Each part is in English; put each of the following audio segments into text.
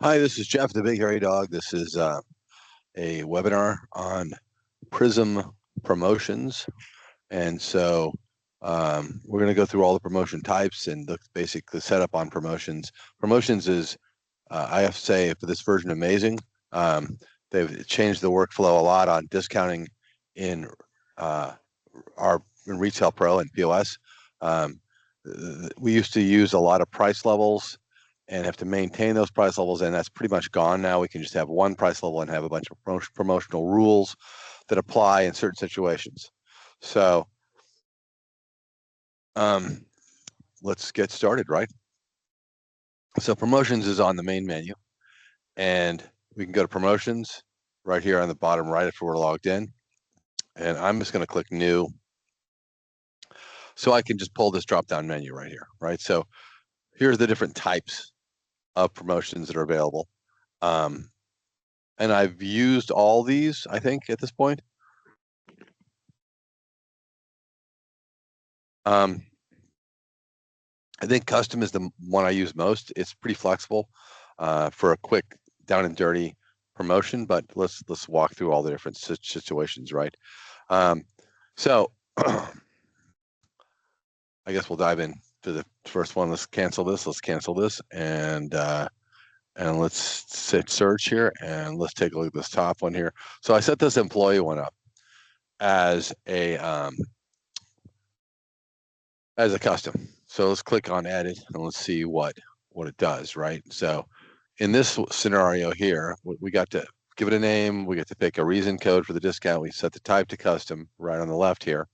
Hi, this is Jeff, the Big Hairy Dog. This is a webinar on PRISM Promotions. And so we're going to go through all the promotion types and the basic setup on promotions. Promotions is, I have to say, for this version, amazing. They've changed the workflow a lot on discounting in in Retail Pro and POS. Um, we used to use a lot of price levels and have to maintain those price levels, and that's pretty much gone now. We can just have one price level and have a bunch of promotional rules that apply in certain situations. So let's get started, right? So promotions is on the main menu, and we can go to promotions right here on the bottom right if we're logged in. And I'm just going to click new. So I can just pull this drop-down menu right here, right? So here's the different types of promotions that are available. And I've used all these, I think, at this point. I think custom is the one I use most. It's pretty flexible for a quick down and dirty promotion, but let's walk through all the different situations, right? So I guess we'll dive in to the first one. Let's cancel this, and let's hit search here, and let's take a look at this top one here. So I set this employee one up as a custom. So let's click on edit and let's see what it does, right? So in this scenario here, we got to give it a name. We get to pick a reason code for the discount. We set the type to custom right on the left here.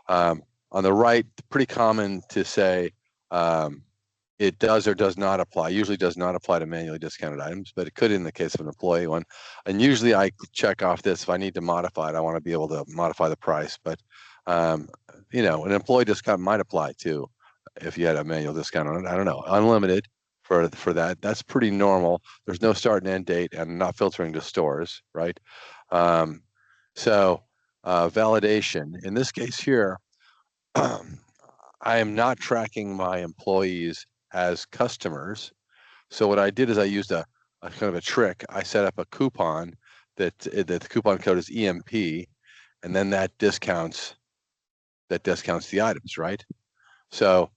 On the right, pretty common to say it does or does not apply. Usually does not apply to manually discounted items, but it could in the case of an employee one. And usually I check off this if I need to modify it. I want to be able to modify the price, but you know, an employee discount might apply too if you had a manual discount on it. I don't know, unlimited for that. That's pretty normal. There's no start and end date, and not filtering to stores, right? So validation in this case here. I am not tracking my employees as customers. So what I did is I used a kind of a trick. I set up a coupon that the coupon code is EMP, and then that discounts the items, right? So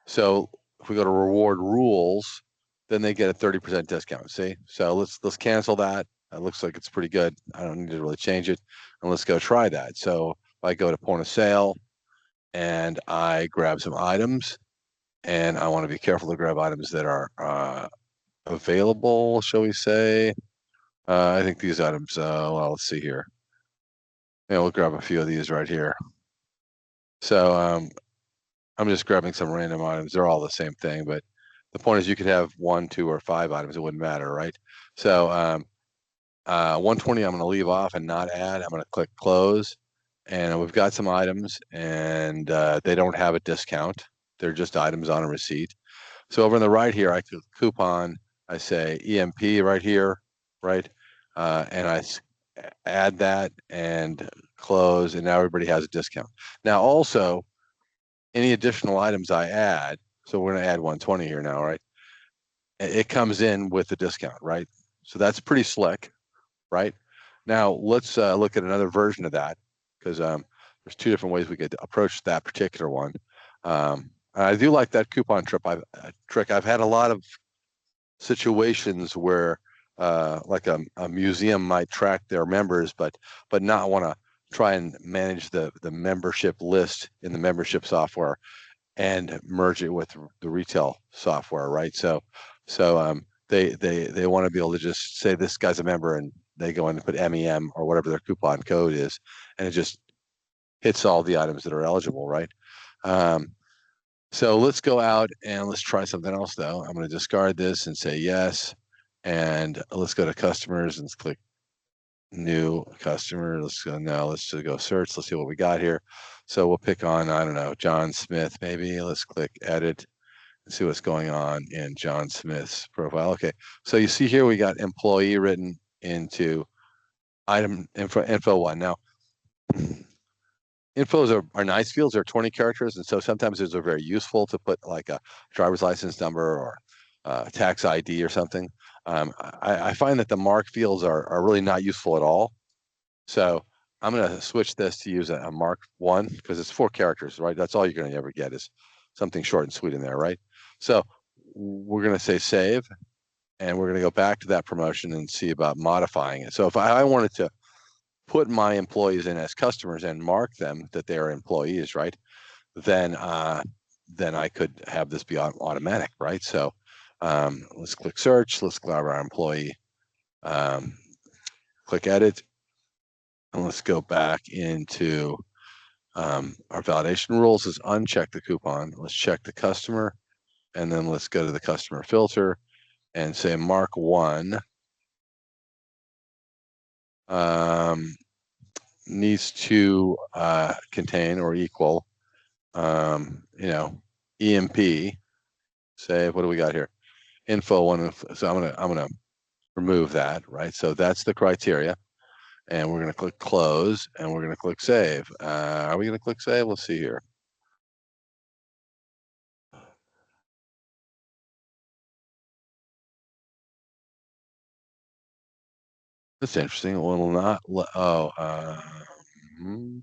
so if we go to reward rules, then they get a 30% discount. See? So let's cancel that. It looks like it's pretty good. I don't need to really change it. And let's go try that. So if I go to point of sale and I grab some items, and I want to be careful to grab items that are available, shall we say. I think these items, well, let's see here. Yeah, we'll grab a few of these right here. So I'm just grabbing some random items. They're all the same thing, but the point is you could have 1, 2, or 5 items. It wouldn't matter, right? So 120 I'm going to leave off and not add. I'm going to click close. And we've got some items, and they don't have a discount. They're just items on a receipt. So over on the right here, I click coupon. I say EMP right here, right? And I add that and close, and now everybody has a discount. Now also, any additional items I add, so we're going to add 120 here now, right? It comes in with the discount, right? So that's pretty slick, right? Now let's look at another version of that, because there's 2 different ways we could approach that particular one. I do like that coupon trick. I've had a lot of situations where like a museum might track their members, but not want to try and manage the membership list in the membership software and merge it with the retail software, right? So they want to be able to just say this guy's a member, and they go in and put MEM or whatever their coupon code is, and it just hits all the items that are eligible, right? So let's go out and let's try something else though. I'm going to discard this and say yes. And let's go to customers and let's click new customer. Let's go now. Let's just go search. Let's see what we got here. So we'll pick on, I don't know, John Smith maybe. Let's click edit and see what's going on in John Smith's profile. Okay. So you see here we got employee written into item info 1. Now, infos are nice fields. They're 20 characters, and so sometimes those are very useful to put like a driver's license number or tax ID or something. I find that the mark fields are really not useful at all. So I'm going to switch this to use a mark one because it's 4 characters, right? That's all you're going to ever get is something short and sweet in there, right? So we're going to say save, and we're going to go back to that promotion and see about modifying it. So if I wanted to put my employees in as customers and mark them that they are employees, right? Then I could have this be automatic, right? So let's click search. Let's grab our employee. Click edit, and let's go back into our validation rules. Is uncheck the coupon. Let's check the customer, and then let's go to the customer filter and say mark one needs to contain or equal, EMP. Say, what do we got here? Info one. So I'm gonna remove that, right? So that's the criteria, and we're gonna click close, and we're gonna click save. Are we gonna click save? Let's see here. That's interesting. It will not. Hmm.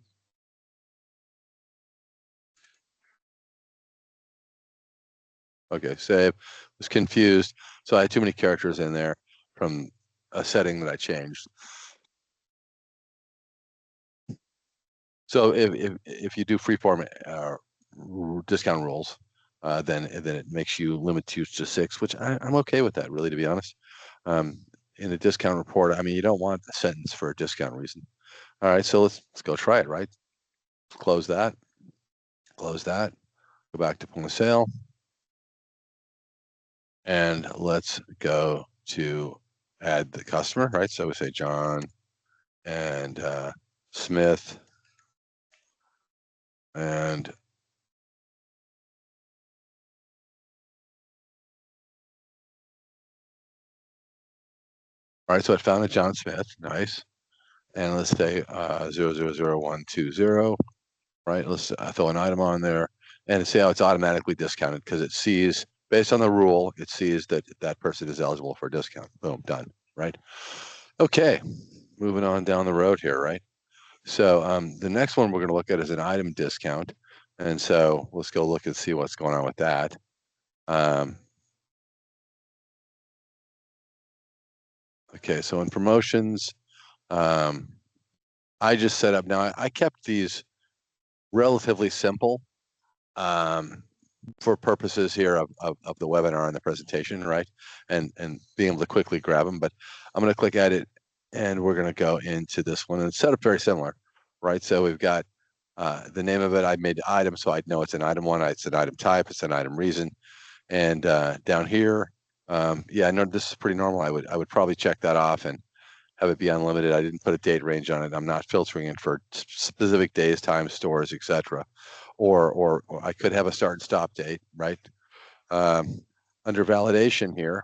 Okay, save. Was confused, so I had too many characters in there from a setting that I changed. So if you do freeform discount rules, then it makes you limit to 6, which I'm okay with that, really, to be honest. In a discount report, I mean, you don't want a sentence for a discount reason. All right, so let's go try it, right? Close that, go back to point of sale, and let's go to add the customer, right? So we say John and Smith and all right, so I found a John Smith, nice. And let's say 000120, right? Let's throw an item on there and see how it's automatically discounted because it sees, based on the rule, it sees that that person is eligible for a discount. Boom, done, right? Okay, moving on down the road here, right? So the next one we're going to look at is an item discount. And so let's go look and see what's going on with that. Okay, so in promotions, I just set up, now I kept these relatively simple for purposes here of the webinar and the presentation, right? And being able to quickly grab them. But I'm going to click edit, and we're going to go into this one and set up very similar, right? So we've got the name of it. I made item, so I'd know it's an item one. It's an item type. It's an item reason. And down here, yeah, I know this is pretty normal. I would probably check that off and have it be unlimited. I didn't put a date range on it. I'm not filtering it for specific days, times, stores, etc. Or I could have a start and stop date, right? Under validation here,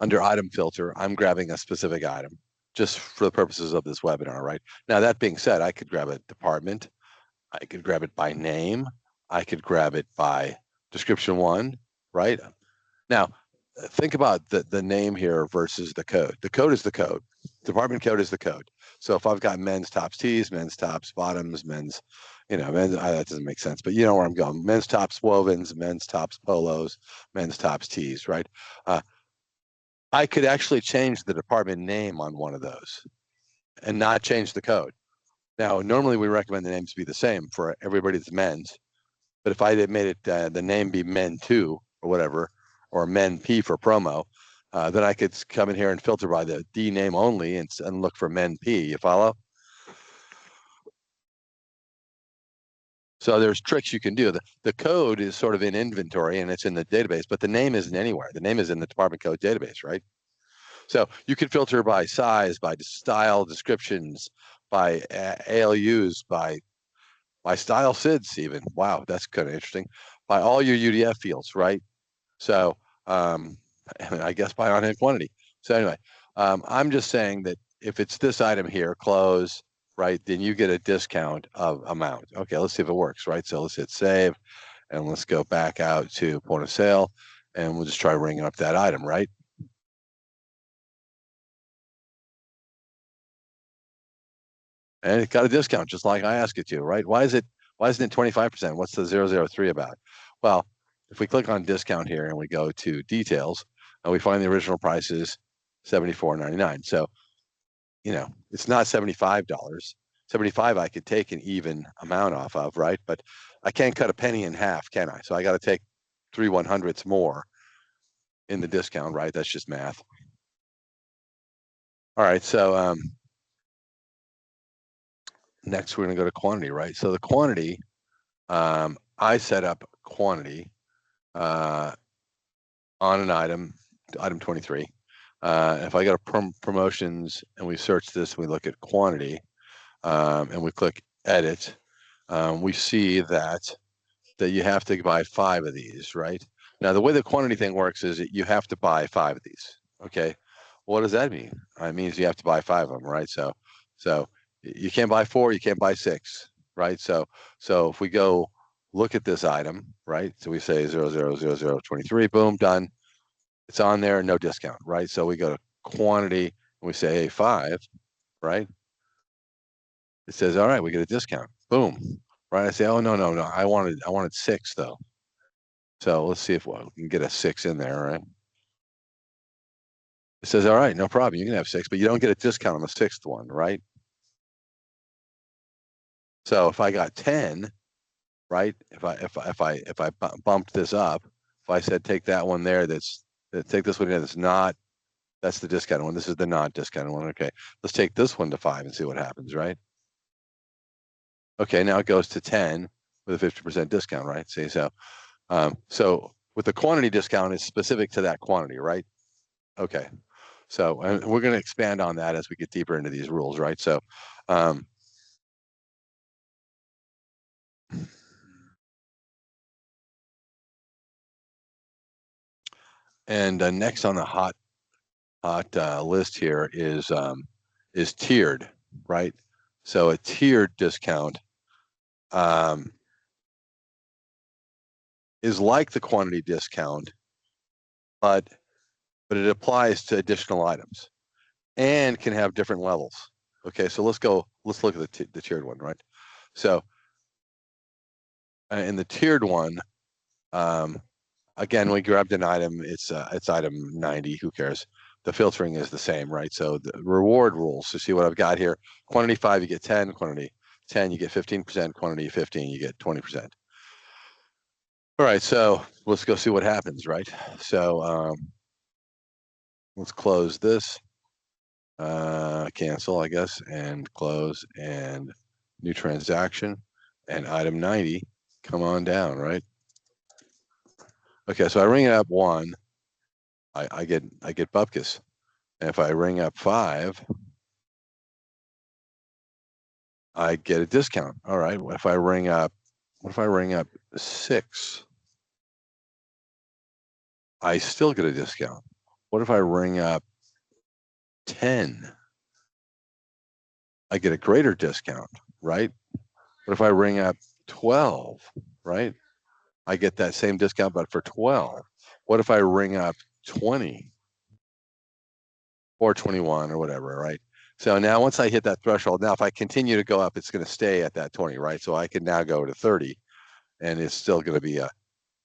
under item filter, I'm grabbing a specific item just for the purposes of this webinar, right? Now, that being said, I could grab a department. I could grab it by name. I could grab it by description one, right? Now, think about the name here versus the code. The code is the code. Department code is the code. So if I've got men's tops tees, men's tops bottoms, men's, that doesn't make sense, but you know where I'm going. Men's tops wovens, men's tops polos, men's tops tees, right? I could actually change the department name on one of those and not change the code. Now, normally we recommend the names be the same for everybody that's men's, but if I had made it the name be men 2 or whatever, or men P for promo, then I could come in here and filter by the D name only and look for men P. You follow? So there's tricks you can do. The code is sort of in inventory and it's in the database, but the name isn't anywhere. The name is in the department code database, right? So you can filter by size, by style descriptions, by ALUs, by style SIDs even. Wow, that's kind of interesting. By all your UDF fields, right? So I guess by on-hand quantity. So anyway, I'm just saying that if it's this item here, close, right, then you get a discount of amount. Okay, let's see if it works, right? So let's hit save, And let's go back out to point of sale, and we'll just try ringing up that item, right? And it got a discount just like I asked it to, right? Why isn't it 25%? What's the 003 about? Well, if we click on discount here and we go to details, and we find the original price is $74.99. So, it's not $75. 75 I could take an even amount off of, right? But I can't cut a penny in half, can I? So I got to take 3/100ths more in the discount, right? That's just math. All right, so next we're going to go to quantity, right? So the quantity, I set up quantity on an item 23. If I go to promotions and we search this, we look at quantity, and we click edit, we see that you have to buy 5 of these, right? Now, the way the quantity thing works is that you have to buy 5 of these. Okay. What does that mean? It means you have to buy 5 of them, right? So you can't buy 4, you can't buy 6, right? So if we go look at this item, right? So we say 000023, boom, done. It's on there, no discount, right? So we go to quantity and we say, hey, 5, right? It says, all right, we get a discount. Boom. Right. I say, oh, no. I wanted 6 though. So let's see if we can get a 6 in there, right? It says, all right, no problem. You can have 6, but you don't get a discount on the 6th one, right? So if I got 10, right? If I bumped this up, if I said take that one there, take this one here, that's the discount one. This is the not discounted one. Okay, let's take this one to 5 and see what happens, right? Okay, now it goes to 10 with a 50% discount, right? See, so with the quantity discount, it's specific to that quantity, right? Okay, so and we're going to expand on that as we get deeper into these rules, right? So, and next on the hot list here is tiered, right? So a tiered discount is like the quantity discount, but it applies to additional items and can have different levels. Okay, so let's look at the tiered one, right? So in the tiered one, again, we grabbed an item. It's item 90. Who cares? The filtering is the same, right? So the reward rules. So see what I've got here. Quantity 5, you get 10. Quantity 10, you get 15%. Quantity 15, you get 20%. All right, so let's go see what happens, right? So let's close this, cancel, I guess, and close, and new transaction, and item 90, come on down, right? Okay, so I ring it up 1, I get bupkis. And if I ring up 5, I get a discount. All right, what if I ring up 6? I still get a discount. What if I ring up 10? I get a greater discount, right? What if I ring up 12, right? I get that same discount, but for 12. What if I ring up 20 or 21 or whatever, right? So now once I hit that threshold, now if I continue to go up, it's going to stay at that 20, right? So I can now go to 30, and it's still going to be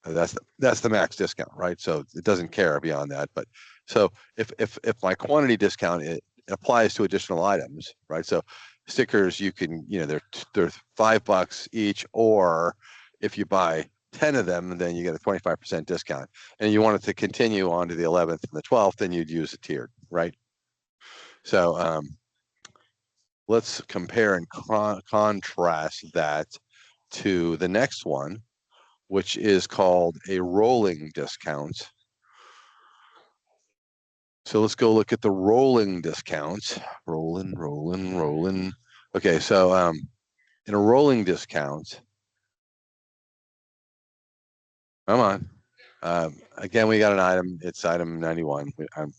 that's the max discount, right? So it doesn't care beyond that. But so if my quantity discount, it applies to additional items, right? So stickers, you can, they're $5 each, or if you buy 10 of them, then you get a 25% discount. And you want it to continue on to the 11th and the 12th, then you'd use a tiered, right? So let's compare and contrast that to the next one, which is called a rolling discount. So let's go look at the rolling discounts. Rolling. Okay, so in a rolling discount, come on. Again, we got an item. It's item 91. I'm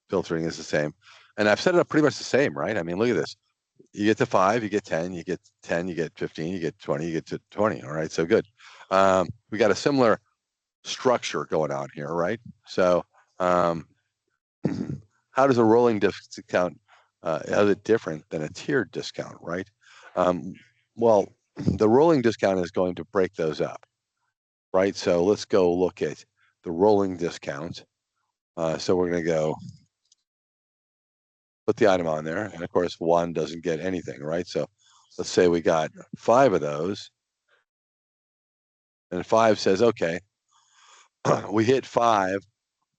filtering is the same, and I've set it up pretty much the same, right? I mean, look at this. You get to 5, you get 10, you get 10, you get 15, you get 20, you get to 20. All right, so good. We got a similar structure going on here, right? So um, how does a rolling discount, how is it different than a tiered discount, right? Um, well, the rolling discount is going to break those up, right? So let's go look at the rolling discount. So we're going to go put the item on there. And of course, one doesn't get anything, right? So let's say we got 5 of those. And 5 says, okay, we hit 5.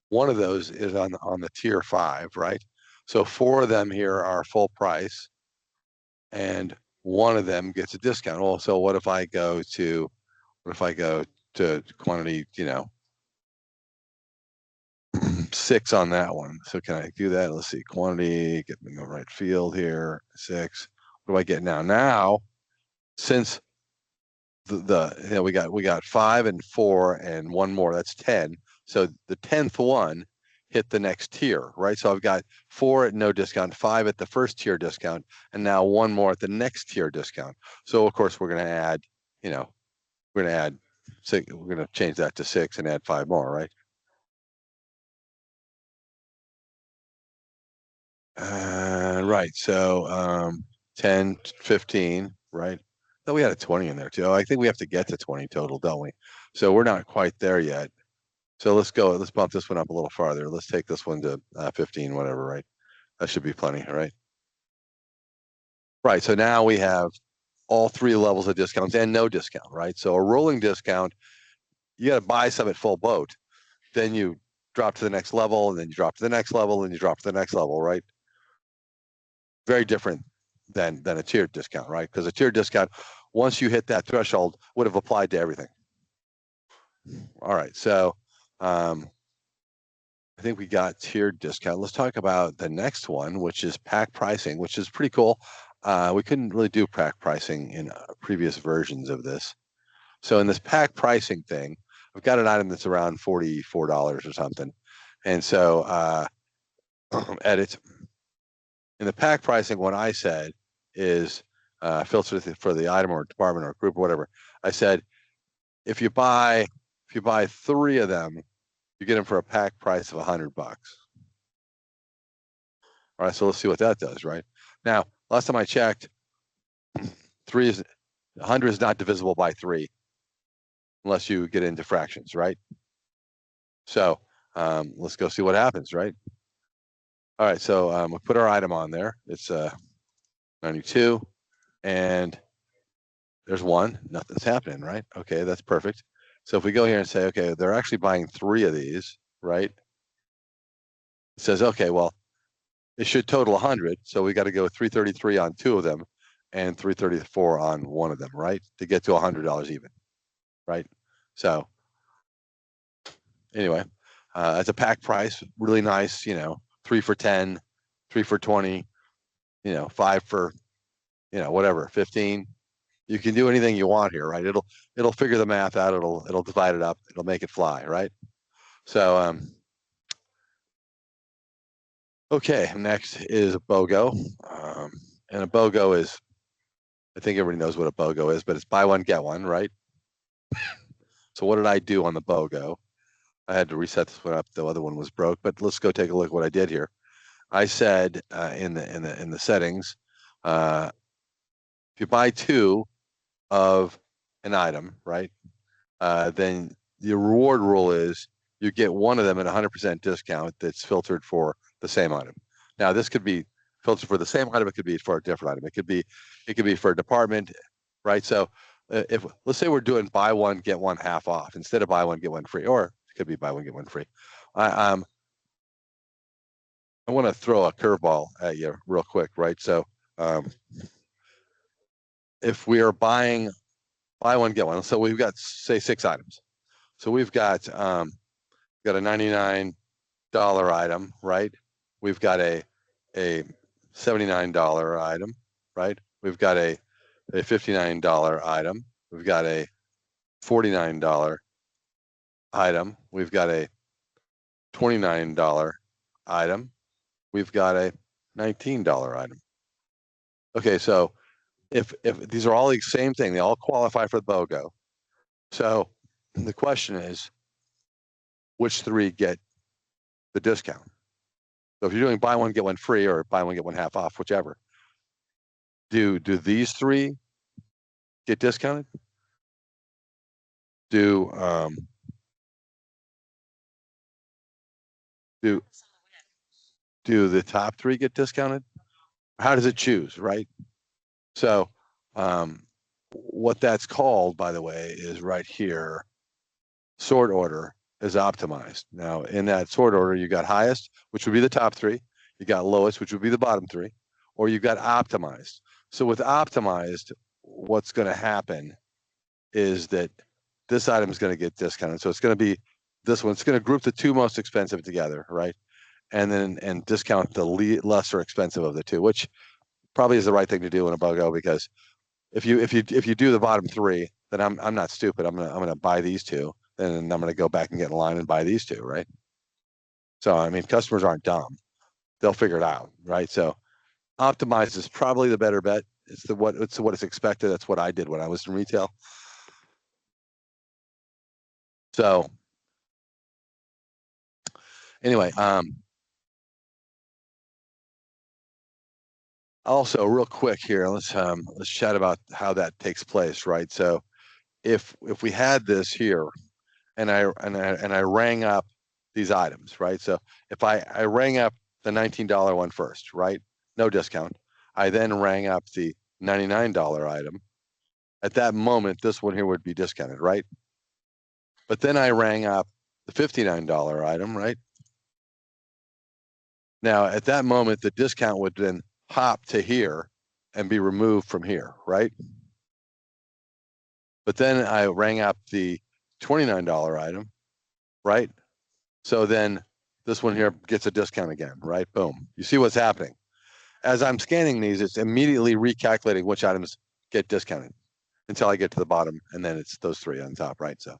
One of those is on the tier 5, right? So 4 of them here are full price, and one of them gets a discount. Well, so what if I go to quantity, 6 on that one? So can I do that? Let's see, quantity, get in the right field here, 6. What do I get now? Now, since we got 5 and 4 and one more, that's 10. So the 10th one hit the next tier, right? So I've got 4 at no discount, 5 at the first tier discount, and now one more at the next tier discount. So of course we're going to add, we're going to add 6. We're going to change that to 6 and add 5 more, right? Right. So 10, 15, right? Oh, we had a 20 in there too. Oh, I think we have to get to 20 total, don't we? So we're not quite there yet. So let's bump this one up a little farther. Let's take this one to 15, whatever, right? That should be plenty, right? Right. So now we have all 3 levels of discounts and no discount, right? So a rolling discount, you got to buy some at full boat. Then you drop to the next level, and then you drop to the next level, and you drop to the next level, right? Very different than a tiered discount, right? Because a tiered discount, once you hit that threshold, would have applied to everything. All right. So I think we got tiered discount. Let's talk about the next one, which is pack pricing, which is pretty cool. We couldn't really do pack pricing in previous versions of this. So in this pack pricing thing, I've got an item that's around $44 or something. And so edit in the pack pricing, what I said is filter for the item or department or group or whatever. I said, if you buy 3 of them, you get them for a pack price of $100. All right, so let's see what that does, right? Now, last time I checked, 100 is not divisible by 3 unless you get into fractions, right? So let's go see what happens, right? All right, so we put our item on there. It's 92, and there's 1. Nothing's happening, right? Okay, that's perfect. So if we go here and say, okay, they're actually buying 3 of these, right? It says, okay, well, it should total 100, so we got to go 333 on 2 of them and 334 on one of them, right? To get to $100 even, right? So anyway, it's a pack price, really nice, 3 for 10, 3 for 20, 5 for, whatever, 15. You can do anything you want here, right? It'll figure the math out. It'll divide it up. It'll make it fly, right? So okay, next is a BOGO, and a BOGO is, I think everybody knows what a BOGO is, but it's buy one get one, right? So what did I do on the BOGO? I had to reset this one up. The other one was broke, but let's go take a look at what I did here. I said in the settings, if you buy 2 of an item, right, then the reward rule is you get one of them at 100% discount that's filtered for the same item. Now, this could be filtered for the same item. It could be for a different item. It could be for a department, right? So if let's say we're doing buy one get one half off instead of buy one get one free, or it could be buy one get one free. I want to throw a curveball at you real quick, right? So if we are buying buy one get one, so we've got say 6 items. So we've got a $99 item, right? We've got a $79 item, right? We've got a $59 item. We've got a $49 item. We've got a $29 item. We've got a $19 item. Okay, so if these are all the same thing, they all qualify for the BOGO. So the question is, which three get the discount? So if you're doing buy one get one free or buy one get one half off, whichever, do these three get discounted? Do do do the top three get discounted? How does it choose, right? So what that's called, by the way, is right here. Sort order is optimized. Now, in that sort order, you got highest, which would be the top three. You got lowest, which would be the bottom three, or you got optimized. So with optimized, what's going to happen is that this item is going to get discounted. So it's going to be this one. It's going to group the two most expensive together, right? And discount the lesser expensive of the two, which probably is the right thing to do in a BOGO, because if you do the bottom three, then I'm not stupid. I'm gonna buy these two, then I'm gonna go back and get in line and buy these two, right? So I mean, customers aren't dumb; they'll figure it out, right? So optimized is probably the better bet. It's what is expected. That's what I did when I was in retail. So anyway, also real quick here, let's chat about how that takes place, right? So if we had this here, and I rang up these items, right? So if I rang up the $19 one first, right? No discount. I then rang up the $99 item. At that moment, this one here would be discounted, right? But then I rang up the $59 item, right? Now, at that moment, the discount would then hop to here and be removed from here, right? But then I rang up the $29 item, right? So then this one here gets a discount again, right? Boom. You see what's happening. As I'm scanning these, it's immediately recalculating which items get discounted until I get to the bottom, and then it's those three on top, right? So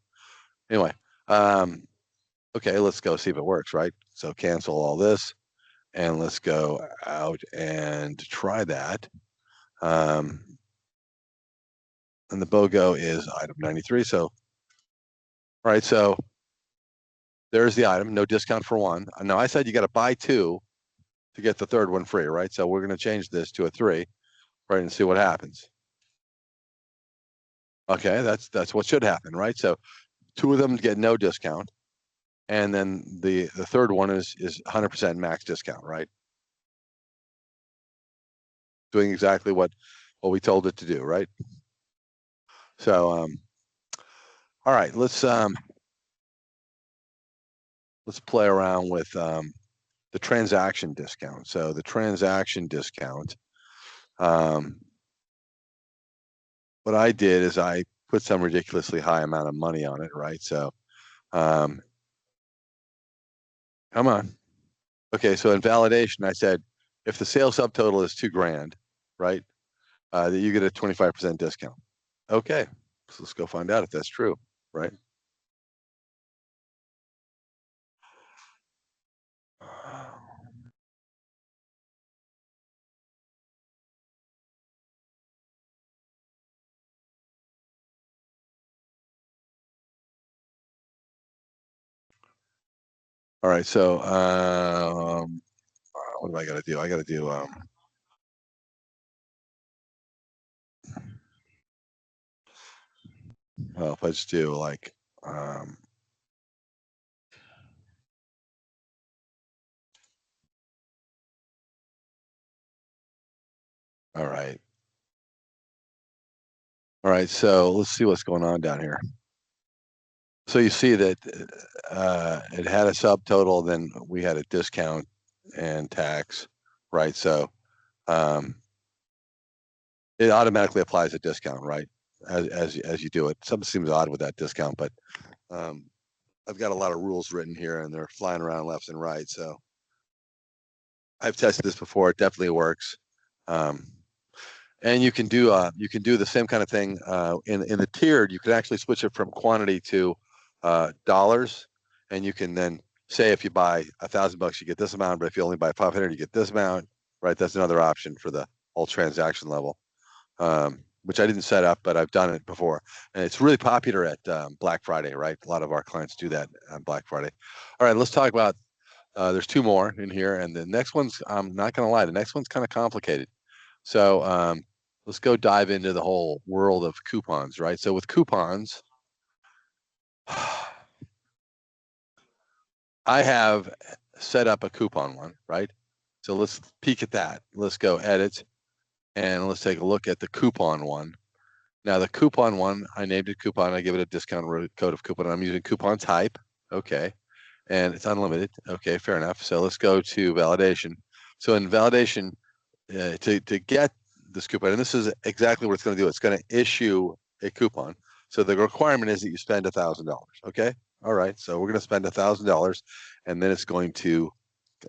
anyway, okay, let's go see if it works, right? So cancel all this, and let's go out and try that. And the BOGO is item 93. So, all right, so there's the item, no discount for one. Now I said you got to buy two to get the third one free, right? So we're going to change this to a three, right, and see what happens. Okay, that's what should happen, right? So two of them get no discount, and then the third one is 100% max discount, right? Doing exactly what we told it to do, right? So all right, let's play around with the transaction discount. So the transaction discount, um, what I did is I put some ridiculously high amount of money on it, right? So um, come on. Okay, so in validation, I said if the sales subtotal is $2,000, right, that you get a 25% discount. Okay, so let's go find out if that's true, right? All right, so what do I got to do? I got to do well, if I just do like all right. All right, so let's see what's going on down here. So you see that it had a subtotal, then we had a discount and tax, right? So um, it automatically applies a discount, right? As you do it. Something seems odd with that discount, but um, I've got a lot of rules written here, and they're flying around left and right. So I've tested this before; it definitely works. Um, and you can do the same kind of thing in the tiered. You can actually switch it from quantity to dollars, and you can then say if you buy $1,000, you get this amount, but if you only buy 500, you get this amount, right? That's another option for the all transaction level, which I didn't set up, but I've done it before. And it's really popular at Black Friday, right? A lot of our clients do that on Black Friday. All right, let's talk about, there's two more in here. And the next one's, I'm not going to lie, the next one's kind of complicated. So let's go dive into the whole world of coupons, right? So with coupons, I have set up a coupon one, right? So let's peek at that. Let's go edit and let's take a look at the coupon one. Now the coupon one, I named it coupon. I give it a discount code of coupon. I'm using coupon type. Okay. And it's unlimited. Okay, fair enough. So let's go to validation. So in validation, to get this coupon, and this is exactly what it's going to do. It's going to issue a coupon. So the requirement is that you spend $1,000. Okay. All right. So we're going to spend $1,000, and then it's going to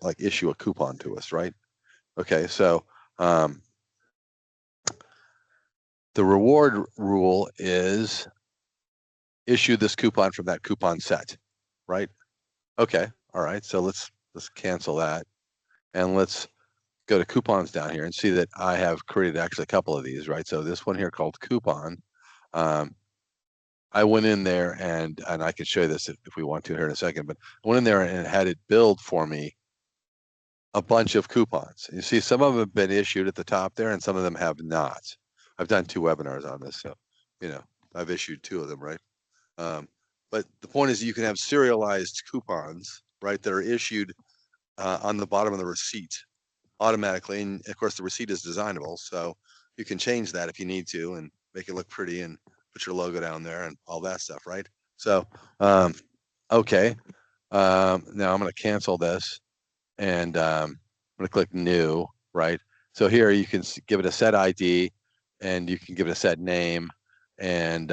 like issue a coupon to us, right? Okay. So the reward rule is issue this coupon from that coupon set, right? Okay. All right. So let's cancel that, and let's go to coupons down here and see that I have created actually a couple of these, right? So this one here called coupon. I went in there and I can show you this if we want to here in a second, but I went in there and had it build for me a bunch of coupons. You see, some of them have been issued at the top there and some of them have not. I've done 2 webinars on this, so, you know, I've issued 2 of them, right? But the point is you can have serialized coupons, right, that are issued on the bottom of the receipt automatically. And of course, the receipt is designable, so you can change that if you need to and make it look pretty and put your logo down there and all that stuff, right? So, okay. Now I'm going to cancel this and I'm going to click new, right? So here you can give it a set ID and you can give it a set name and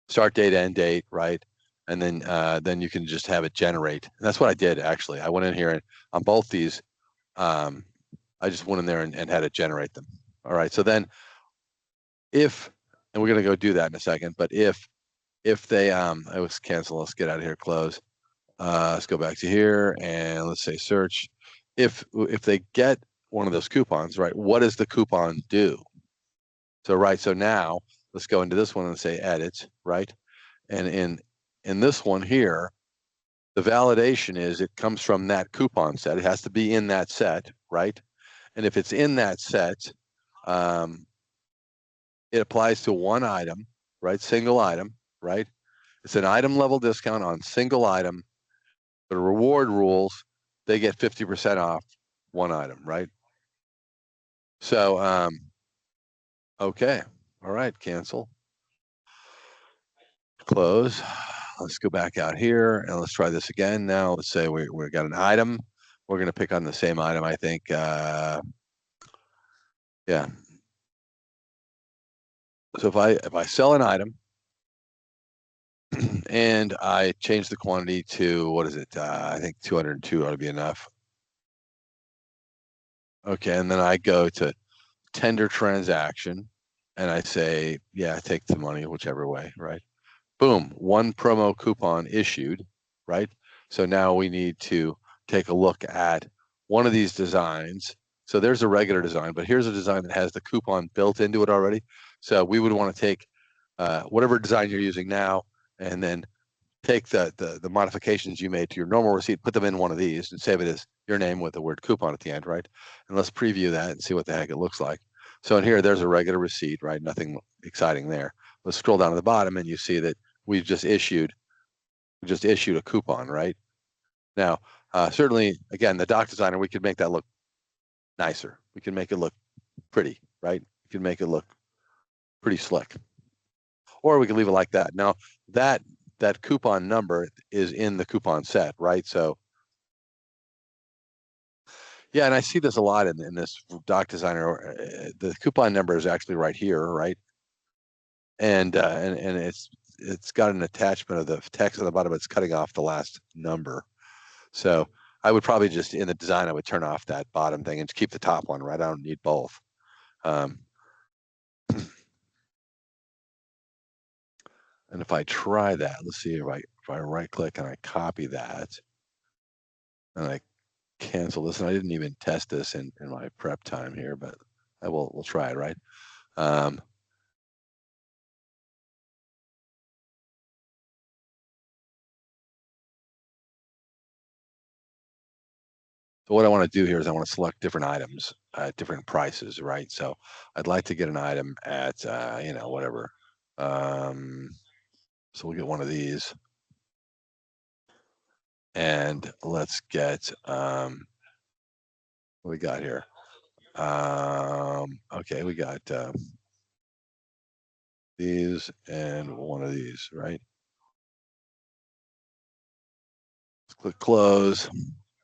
start date, end date, right? And then you can just have it generate. And that's what I did actually. I went in here and on both these, I just went in there and had it generate them. All right. So then if, and we're going to go do that in a second, but if they, I was cancel, let's get out of here, close. Let's go back to here and let's say search. If they get one of those coupons, right, what does the coupon do? So, right. So now let's go into this one and say edit, right? And in this one here, the validation is it comes from that coupon set. It has to be in that set, right? And if it's in that set, it applies to one item, right? Single item, right? It's an item level discount on single item. The reward rules, they get 50% off one item, right? So, okay. All right, cancel. Close. Let's go back out here and let's try this again. Now let's say we got an item. We're going to pick on the same item, I think. Yeah. So if I sell an item and I change the quantity to, what is it? I think 202 ought to be enough. Okay, and then I go to tender transaction and I say, yeah, take the money, whichever way, right? Boom, 1 promo coupon issued, right? So now we need to take a look at one of these designs. So there's a regular design, but here's a design that has the coupon built into it already. So we would want to take whatever design you're using now and then take the modifications you made to your normal receipt, put them in one of these and save it as your name with the word coupon at the end, right? And let's preview that and see what the heck it looks like. So in here, there's a regular receipt, right? Nothing exciting there. Let's scroll down to the bottom and you see that we just issued a coupon, right? Now, certainly, again, the doc designer, we could make that look nicer. We can make it look pretty, right? We can make it look pretty slick. Or we can leave it like that. Now, that coupon number is in the coupon set, right? So, yeah, and I see this a lot in this doc designer. The coupon number is actually right here, right? And it's got an attachment of the text on the bottom. It's cutting off the last number. So I would probably just in the design, I would turn off that bottom thing and just keep the top one, right? I don't need both. And if I try that, let's see if I right click and I copy that and I cancel this, and I didn't even test this in my prep time here, but we'll try it, right? So what I want to do here is I want to select different items at different prices, right? So I'd like to get an item at, whatever. So we'll get one of these. And let's get, what we got here? Okay, we got these and one of these, right? Let's click close.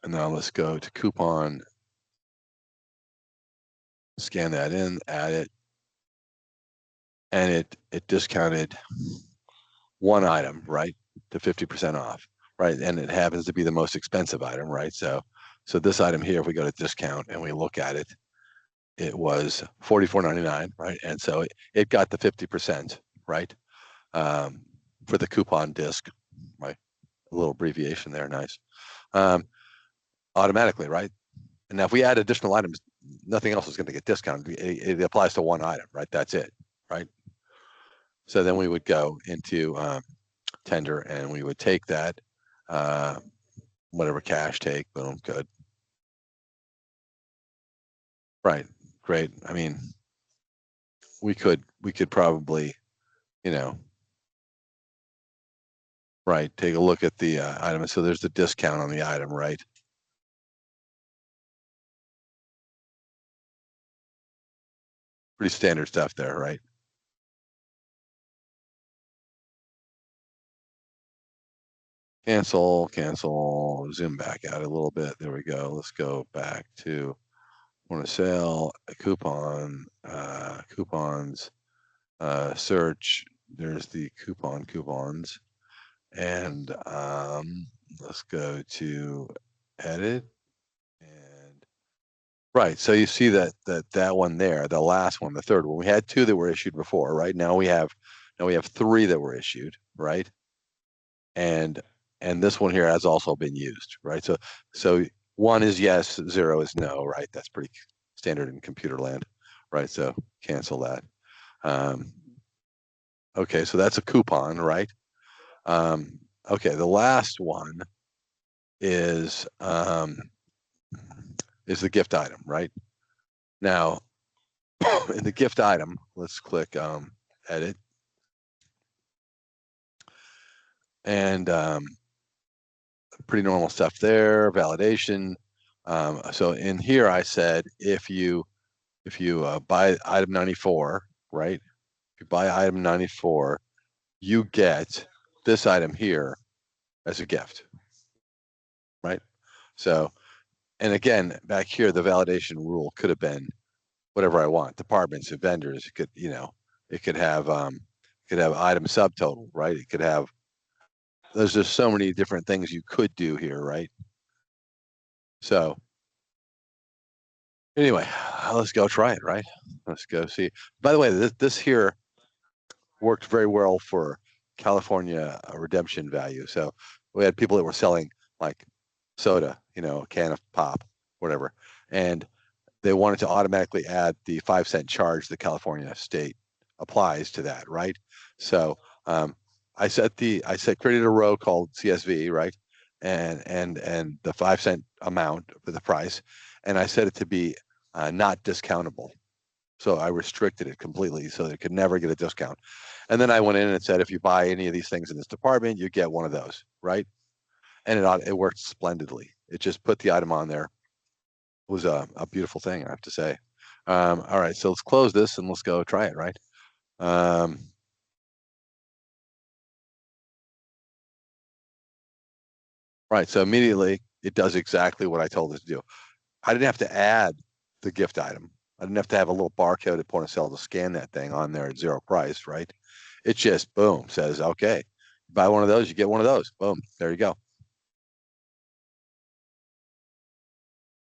And now let's go to coupon, scan that in, add it, and it discounted one item, right, to 50% off, right? And it happens to be the most expensive item, right? So this item here, if we go to discount and we look at it, it was $44.99, right? And so it got the 50%, right? For the coupon disc, right? A little abbreviation there, nice. Automatically, right? And now if we add additional items, nothing else is going to get discounted. It applies to one item, right? That's it, right? So then we would go into tender and we would take that, whatever cash take, boom, good. Right, great. I mean, we could probably, right, take a look at the item. So there's the discount on the item, right? Pretty standard stuff there, right? Cancel, zoom back out a little bit. There we go. Let's go back to point of sale, coupons, search. There's the coupons. And let's go to edit. And right, so you see that one there, the last one, the third one. We had two that were issued before, right? Now we have three that were issued, right? And this one here has also been used, right? So one is yes, zero is no, right? That's pretty standard in computer land, right? So cancel that. Okay, so that's a coupon, right? Okay, the last one is the gift item, right? Now, in the gift item, let's click edit. And pretty normal stuff there, validation. So in here, I said, if you buy item 94, right? If you buy item 94, you get this item here as a gift, right? So, and again, back here, the validation rule could have been whatever I want. Departments and vendors, it could, it could have item subtotal, right? It could have, there's just so many different things you could do here, right? So anyway, let's go try it, right? Let's go see. By the way, this here worked very well for California redemption value. So we had people that were selling like soda, a can of pop, whatever, and they wanted to automatically add the 5-cent charge the California state applies to that, right? So I created a row called CSV, right? And the 5-cent amount for the price, and I set it to be not discountable. So I restricted it completely so that it could never get a discount. And then I went in and said, if you buy any of these things in this department, you get one of those, right? And it worked splendidly. It just put the item on there. It was a beautiful thing, I have to say. All right, so let's close this and let's go try it, right? Right, so immediately it does exactly what I told it to do. I didn't have to add the gift item. I didn't have to have a little barcode at point of sale to scan that thing on there at zero price, right? It just, boom, says, okay, buy one of those, you get one of those. Boom, there you go.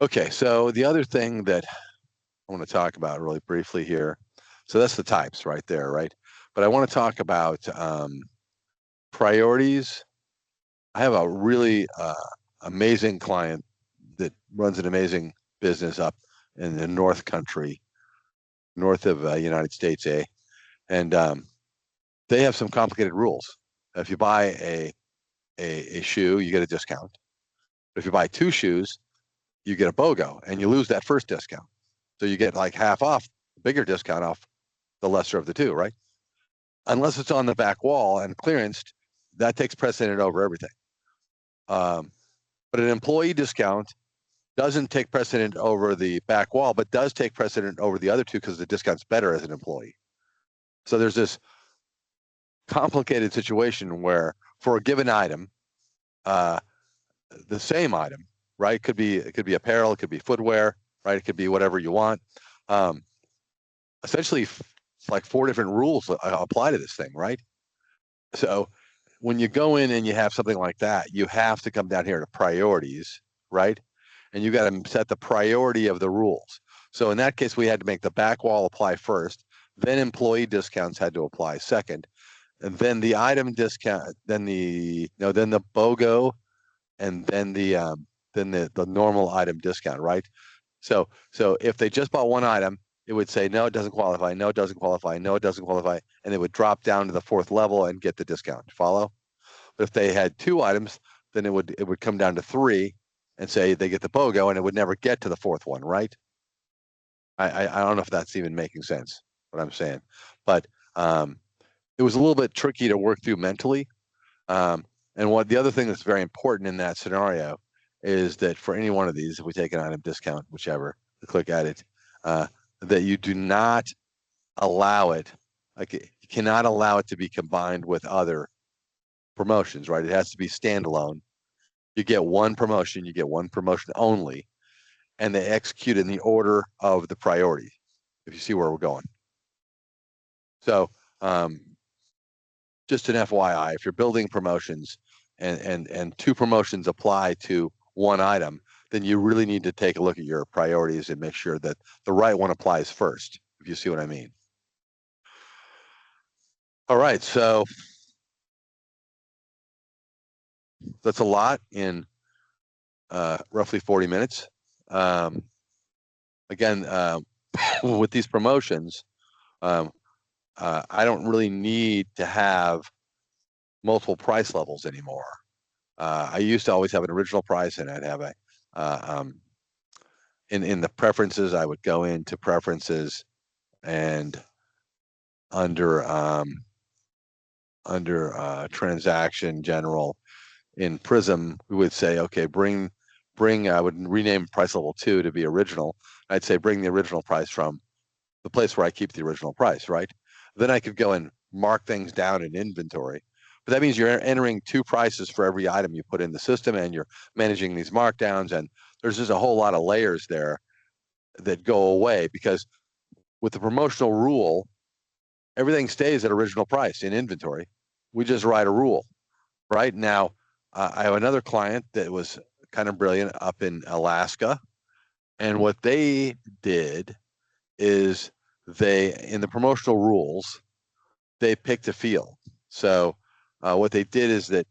Okay, so the other thing that I want to talk about really briefly here, so that's the types right there, right? But I want to talk about priorities. I have a really amazing client that runs an amazing business up in the North Country, north of United States, and they have some complicated rules. If you buy a shoe, you get a discount. But if you buy 2 shoes, you get a BOGO, and you lose that first discount. So you get like half off, bigger discount off the lesser of the 2, right? Unless it's on the back wall and clearanced, that takes precedent over everything. But an employee discount doesn't take precedent over the back wall, but does take precedent over the other 2 because the discount's better as an employee. So there's this complicated situation where for a given item, the same item, right? It could be apparel, it could be footwear, right? It could be whatever you want. Essentially, like 4 different rules apply to this thing, right? So when you go in and you have something like that, you have to come down here to priorities, right? And you got to set the priority of the rules. So in that case, we had to make the back wall apply first, then employee discounts had to apply second, and then the item discount, then the BOGO, and then the normal item discount, right? So if they just bought one item, it would say, no, it doesn't qualify, no, it doesn't qualify, no, it doesn't qualify, and it would drop down to the 4th level and get the discount. Follow? But if they had 2 items, then it would come down to 3 and say they get the BOGO, and it would never get to the 4th one, right? I don't know if that's even making sense, what I'm saying. But it was a little bit tricky to work through mentally. And what the other thing that's very important in that scenario is that for any one of these, if we take an item discount, whichever, click Edit, that you do not allow it, like you cannot allow it to be combined with other promotions, right? It has to be standalone. You get one promotion only, and they execute in the order of the priority, if you see where we're going. So just an FYI, if you're building promotions and 2 promotions apply to one item, then you really need to take a look at your priorities and make sure that the right one applies first, if you see what I mean. All right, so that's a lot in roughly 40 minutes. Again, with these promotions, I don't really need to have multiple price levels anymore. I used to always have an original price, and I'd have in the preferences, I would go into preferences, and under transaction general in PRISM, we would say, okay, bring. I would rename price level 2 to be original. I'd say bring the original price from the place where I keep the original price, right? Then I could go and mark things down in inventory. But that means you're entering 2 prices for every item you put in the system, and you're managing these markdowns, and there's just a whole lot of layers there that go away, because with the promotional rule, everything stays at original price in inventory. We just write a rule. Right now, I have another client that was kind of brilliant up in Alaska, and what they did is in the promotional rules, they picked a field. So what they did is that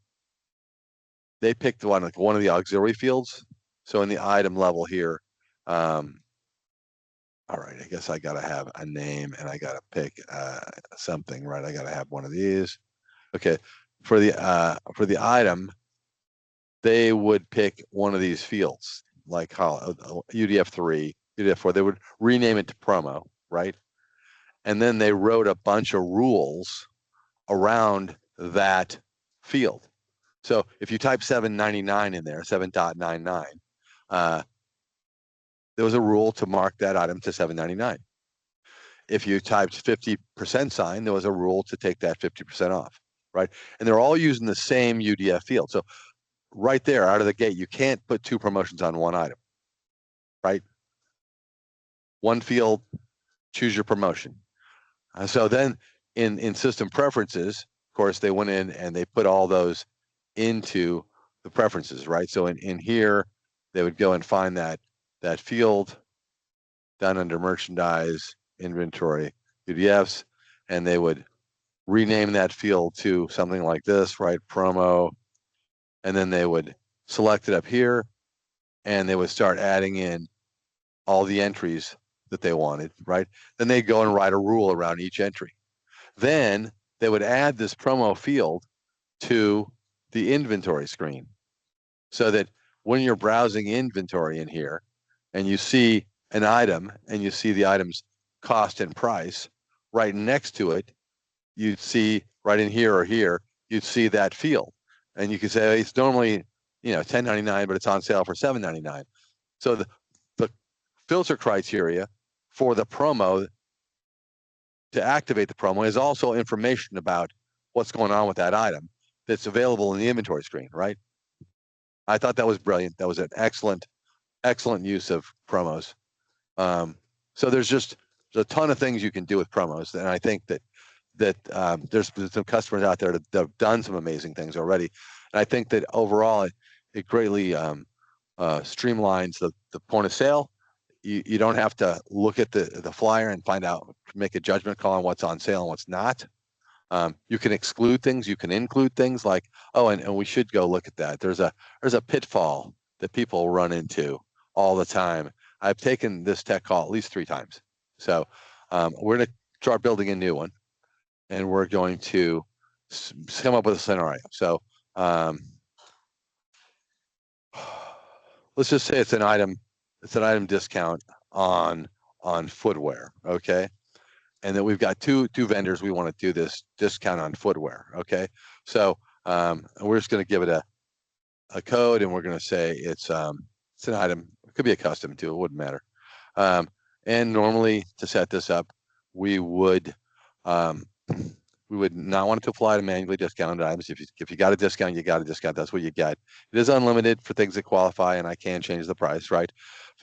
they picked one of the auxiliary fields. So in the item level here, all right, I guess I got to have a name, and I got to pick something, right? I got to have one of these. Okay, for the item, they would pick one of these fields, like UDF3, UDF4. They would rename it to promo, right? And then they wrote a bunch of rules around that field. So if you type 799 in there, 7.99, there was a rule to mark that item to 799. If you typed 50% sign, there was a rule to take that 50% off, right? And they're all using the same UDF field. So right there, out of the gate, you can't put 2 promotions on one item, right? One field, choose your promotion. So then in system preferences, of course, they went in and they put all those into the preferences, right? So in here, they would go and find that field down under merchandise, inventory, UDFs, and they would rename that field to something like this, right? Promo, and then they would select it up here, and they would start adding in all the entries that they wanted, right? Then they'd go and write a rule around each entry. Then they would add this promo field to the inventory screen so that when you're browsing inventory in here and you see an item and you see the item's cost and price, right next to it, you'd see right in here or here, you'd see that field. And you could say, it's normally, $10.99, but it's on sale for $7.99. So the filter criteria for the promo to activate the promo is also information about what's going on with that item that's available in the inventory screen, right? I thought that was brilliant. That was an excellent use of promos. So there's a ton of things you can do with promos, and I think that there's some customers out there that have done some amazing things already, and I think that overall it greatly streamlines the point of sale. You don't have to look at the flyer and make a judgment call on what's on sale and what's not. You can exclude things, you can include things like, and we should go look at that. There's a pitfall that people run into all the time. I've taken this tech call at least 3 times. So we're going to start building a new one, and we're going to come up with a scenario. So let's just say it's an item discount on footwear, okay? And then we've got two vendors we want to do this discount on footwear, okay? So we're just going to give it a code, and we're going to say it's an item. It could be a custom too. It wouldn't matter. And normally to set this up, we would not want to apply to manually discounted items. If you got a discount, you got a discount. That's what you get. It is unlimited for things that qualify, and I can change the price, right?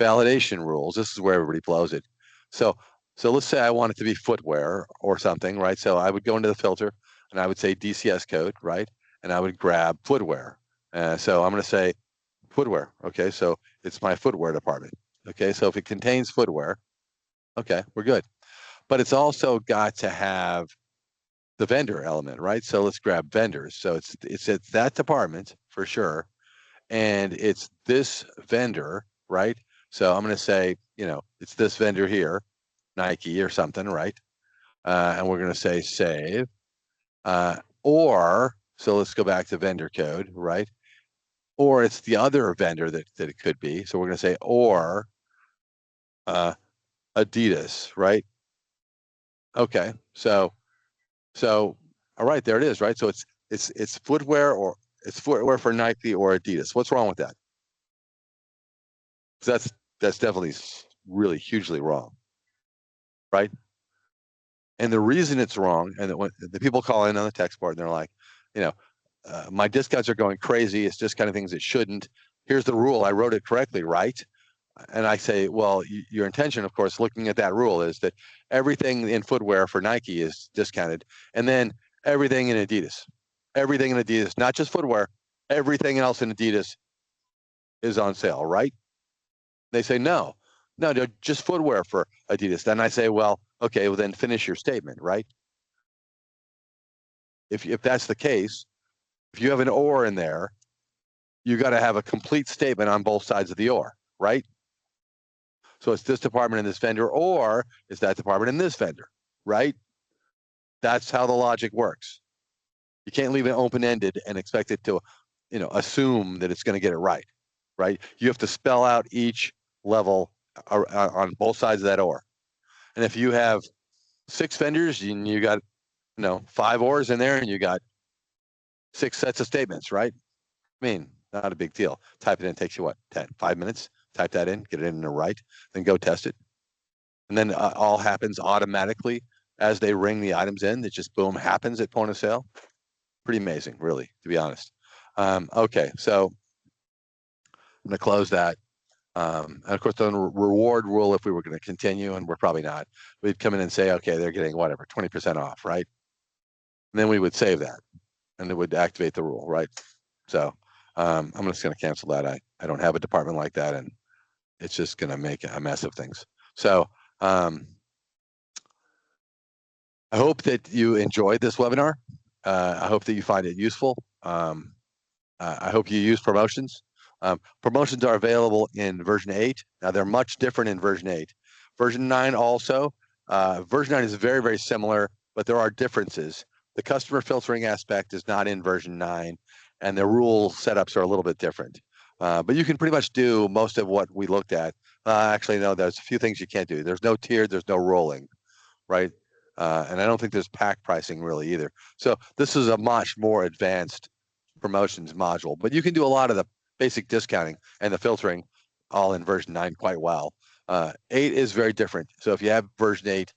Validation rules. This is where everybody blows it. So let's say I want it to be footwear or something, right? So I would go into the filter and I would say DCS code, right? And I would grab footwear. So I'm going to say footwear. Okay, so it's my footwear department. Okay, so if it contains footwear, okay, we're good. But it's also got to have the vendor element, right? So let's grab vendors. So it's at that department for sure, and it's this vendor, right? So I'm going to say, it's this vendor here, Nike or something, right? And we're going to say save. So let's go back to vendor code, right? Or it's the other vendor that it could be. So we're going to say or Adidas, right? Okay, so all right, there it is, right? So it's footwear for Nike or Adidas. What's wrong with that? Because that's definitely really hugely wrong, right? And the reason it's wrong, and when the people call in on the text board and they're like, my discounts are going crazy. It's just kind of things it shouldn't. Here's the rule. I wrote it correctly, right? And I say, well, your intention, of course, looking at that rule is that everything in footwear for Nike is discounted, and then everything in Adidas, not just footwear, everything else in Adidas is on sale, right? They say, no, just footwear for Adidas. Then I say, well, okay, well then finish your statement, right? If that's the case, if you have an or in there, you got to have a complete statement on both sides of the or, right? So it's this department and this vendor, or it's that department and this vendor, right? That's how the logic works. You can't leave it open-ended and expect it to, assume that it's going to get it right, right? You have to spell out each level on both sides of that or. And if you have 6 vendors and you got, 5 ors in there and you got 6 sets of statements, right? I mean, not a big deal. Type it in, takes you what, 5 minutes? Type that in, get it in the right, then go test it. And then all happens automatically as they ring the items in. It just boom happens at point of sale. Pretty amazing, really, to be honest. Okay, so I'm going to close that. And of course, the reward rule, if we were going to continue, and we're probably not, we'd come in and say, okay, they're getting whatever, 20% off, right? And then we would save that, and it would activate the rule, right? So I'm just going to cancel that. I don't have a department like that, and it's just going to make a mess of things. So I hope that you enjoyed this webinar. I hope that you find it useful. I hope you use promotions. Promotions are available in version 8. Now they're much different in version 8. Version 9 also. Version 9 is very, very similar, but there are differences. The customer filtering aspect is not in version 9, and the rule setups are a little bit different. But you can pretty much do most of what we looked at. Actually, no, there's a few things you can't do. There's no tiered, there's no rolling, right? And I don't think there's pack pricing really either. So this is a much more advanced promotions module, but you can do a lot of the basic discounting and the filtering all in version 9 quite well. 8 is very different. So if you have version 8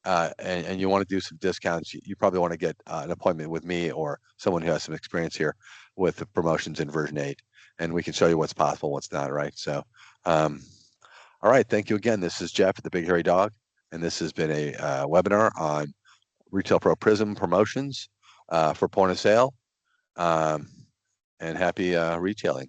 and you want to do some discounts, you probably want to get an appointment with me or someone who has some experience here with the promotions in version 8, and we can show you what's possible, what's not, right? So, all right, thank you again. This is Jeff at the Big Hairy Dog, and this has been a webinar on Retail Pro PRISM promotions for point of sale. And happy retailing.